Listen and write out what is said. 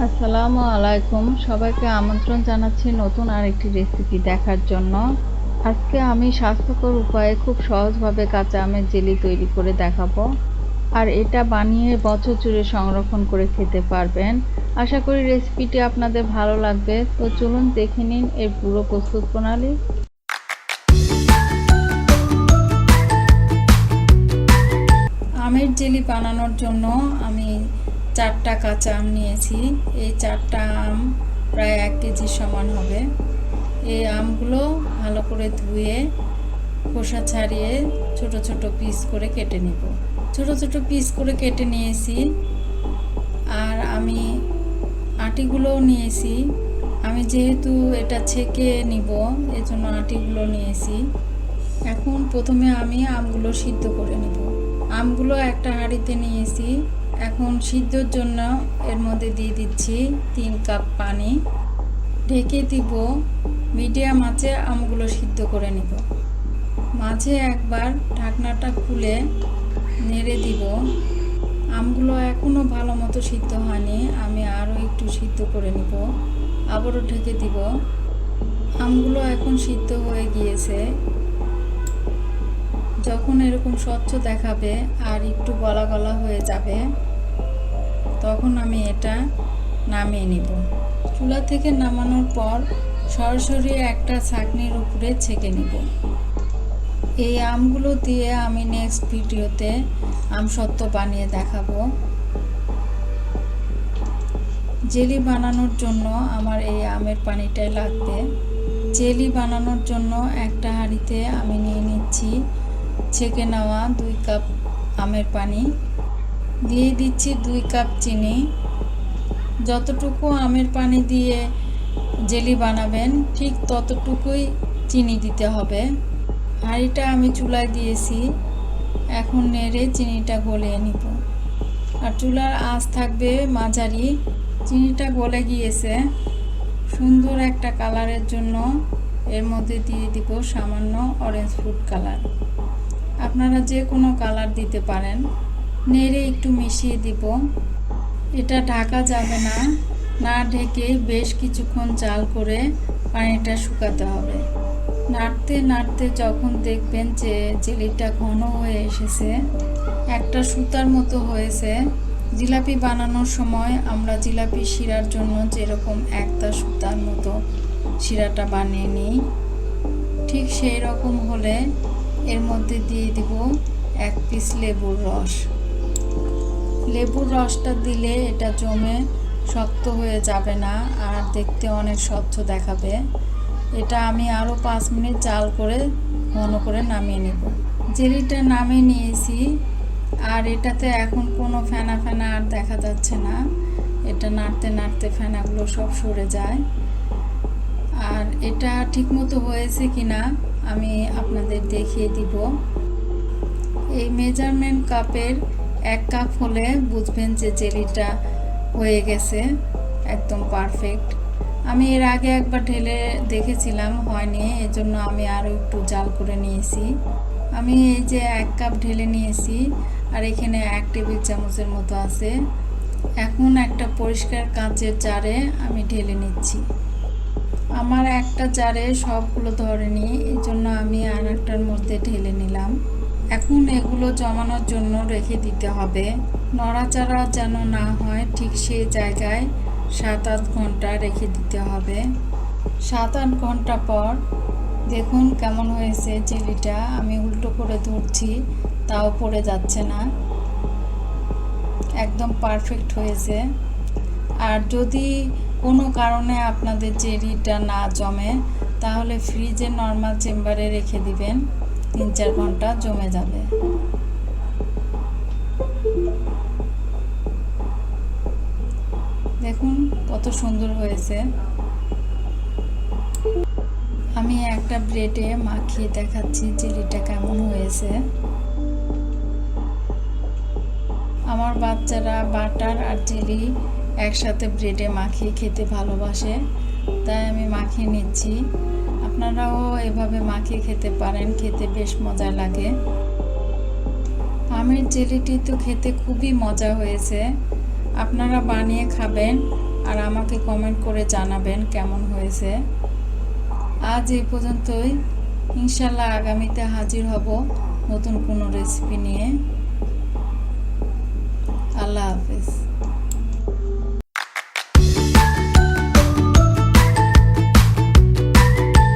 আসসালামু আলাইকুম, সবাইকে আমন্ত্রণ জানাচ্ছি নতুন আরেকটি রেসিপি দেখার জন্য। আজকে আমি স্বাস্থ্যকর উপায়ে খুব সহজভাবে কাঁচা আমের জেলি তৈরি করে দেখাবো। আর এটা বানিয়ে বছর জুড়ে সংরক্ষণ করে খেতে পারবেন। আশা করি রেসিপিটি আপনাদের ভালো লাগবে। তো চলুন দেখে নিন এর পুরো প্রস্তুত প্রণালী। আমের জেলি বানানোর জন্য আমি 4টা কাঁচা আম নিয়েছি। এই 4টা আম প্রায় 1 কেজির সমান হবে। এই আমগুলো ভালো করে ধুয়ে খোসা ছাড়িয়ে ছোট ছোট পিস করে কেটে নেব। ছোট ছোট পিস করে কেটে নিয়েছি। আর আমি আটিগুলোও নিয়েছি। আমি যেহেতু এটা ছেঁকে নিব এজন্য আটিগুলো নিয়েছি। এখন প্রথমে আমি আমগুলো সিদ্ধ করে নেব। আমগুলো একটা হাঁড়িতে নিয়েছি। এখন সিদ্ধর জন্য এর মধ্যে দিয়ে দিচ্ছি 3 কাপ পানি। ঢেকে দিব। মিডিয়াম আঁচে আমগুলো সিদ্ধ করে নেব। মাঝে একবার ঢাকনাটা খুলে নেড়ে দিব। আমগুলো এখনও ভালো মতো সিদ্ধ হয়নি, আমি আরও একটু সিদ্ধ করে নেব। আবারও ঢেকে দিব। আমগুলো এখন সিদ্ধ হয়ে গিয়েছে। যখন এরকম স্বচ্ছ দেখাবে আর একটু গলা গলা হয়ে যাবে তখন আমি এটা নামিয়ে নিব। চুলা থেকে নামানোর পর সরাসরি একটা ছাঁকনির উপরে ছেঁকে নিব। এই আমগুলো দিয়ে আমি নেক্সট ভিডিওতে আমসত্ত্ব বানিয়ে দেখাবো। জেলি বানানোর জন্য আমার এই আমের পানিটাই লাগবে। জেলি বানানোর জন্য একটা হাঁড়িতে আমি নিয়ে নিচ্ছি ছেঁকে নেওয়া 2 কাপ আমের পানি। দিয়ে দিচ্ছি 2 কাপ চিনি। যতটুকু আমের পানি দিয়ে জেলি বানাবেন ঠিক ততটুকুই চিনি দিতে হবে। হাঁড়িটা আমি চুলায় দিয়েছি। এখন নেড়ে চিনিটা গলিয়ে নিব। আর চুলার আঁচ থাকবে মাঝারি। চিনিটা গলে গিয়েছে। সুন্দর একটা কালারের জন্য এর মধ্যে দিয়ে দিব সামান্য অরেঞ্জ ফুড কালার। আপনারা যে কোনো কালার দিতে পারেন। নেড়ে একটু মিশিয়ে দিব। এটা ঢাকা যাবে না, না ঢেকে বেশ কিছুক্ষণ জাল করে পানিটা শুকাতে হবে। নাড়তে নাড়তে যখন দেখবেন যে জেলিটা ঘন হয়ে এসেছে, একটা সুতার মতো হয়েছে। জিলাপি বানানোর সময় আমরা জিলাপি শিরার জন্য যেরকম একটা সুতার মতো শিরাটা বানিয়ে নিই, ঠিক সেই রকম হলে এর মধ্যে দিয়ে দিব 1 পিস লেবুর রস। লেবুর রসটা দিলে এটা জমে শক্ত হয়ে যাবে না আর দেখতে অনেক স্বচ্ছ দেখাবে। এটা আমি আরও 5 মিনিট জাল করে ঘন করে নামিয়ে নেব। জেলিটা নামিয়ে নিয়েছি। আর এটাতে এখন কোনো ফেনা ফেনা আর দেখা যাচ্ছে না। এটা নাড়তে নাড়তে ফেনাগুলো সব সরে যায়। আর এটা ঠিকমতো হয়েছে কিনা আমি আপনাদের দেখিয়ে দিব। এই মেজারমেন্ট কাপের 1 কাপ হলে বুঝবেন যে জেলিটা হয়ে গেছে একদম পারফেক্ট। আমি এর আগে একবার ঢেলে দেখেছিলাম, হয়নি, এজন্য আমি আরও একটু জাল করে নিয়েছি। আমি এই যে 1 কাপ ঢেলে নিয়েছি আর এখানে 1 টেবিল চামচের মতো আছে। এখন একটা পরিষ্কার কাঁচের জারে আমি ঢেলে নিচ্ছি। আমার একটা জারে সবগুলো ধরেনি, এই জন্য আমি আর একটার মধ্যে ঢেলে নিলাম। এখন এগুলো জমানোর জন্য রেখে দিতে হবে। নড়াচড়া যেন না হয় ঠিক সেই জায়গায় 7-8 ঘন্টা রেখে দিতে হবে। 7-8 ঘন্টা পর দেখুন কেমন হয়েছে জেলিটা। আমি উল্টো করে ধরছি, তাও পড়ে যাচ্ছে না। একদম পারফেক্ট হয়েছে। আর যদি কোনো কারণে আপনাদের জেলিটা না জমে তাহলে ফ্রিজে নর্মাল চেম্বারে রেখে দিবেন, 3-4 ঘন্টা জমে যাবে। দেখুন কত সুন্দর হয়েছে। আমি একটা ব্রেডে মাখিয়ে দেখাচ্ছি জেলিটা কেমন হয়েছে। আমার বাচ্চারা বাটার আর জেলি একসাথে ব্রেডে মাখিয়ে খেতে ভালোবাসে, তাই আমি মাখিয়ে নিচ্ছি। আপনারাও এভাবে মাখিয়ে খেতে পারেন, খেতে বেশ মজা লাগে। আমের জেলিটি তো খেতে খুবই মজা হয়েছে। আপনারা বানিয়ে খাবেন আর আমাকে কমেন্ট করে জানাবেন কেমন হয়েছে। আজ এই পর্যন্তই। ইনশাল্লাহ আগামীতে হাজির হব নতুন কোনো রেসিপি নিয়ে। আল্লাহ হাফেজ।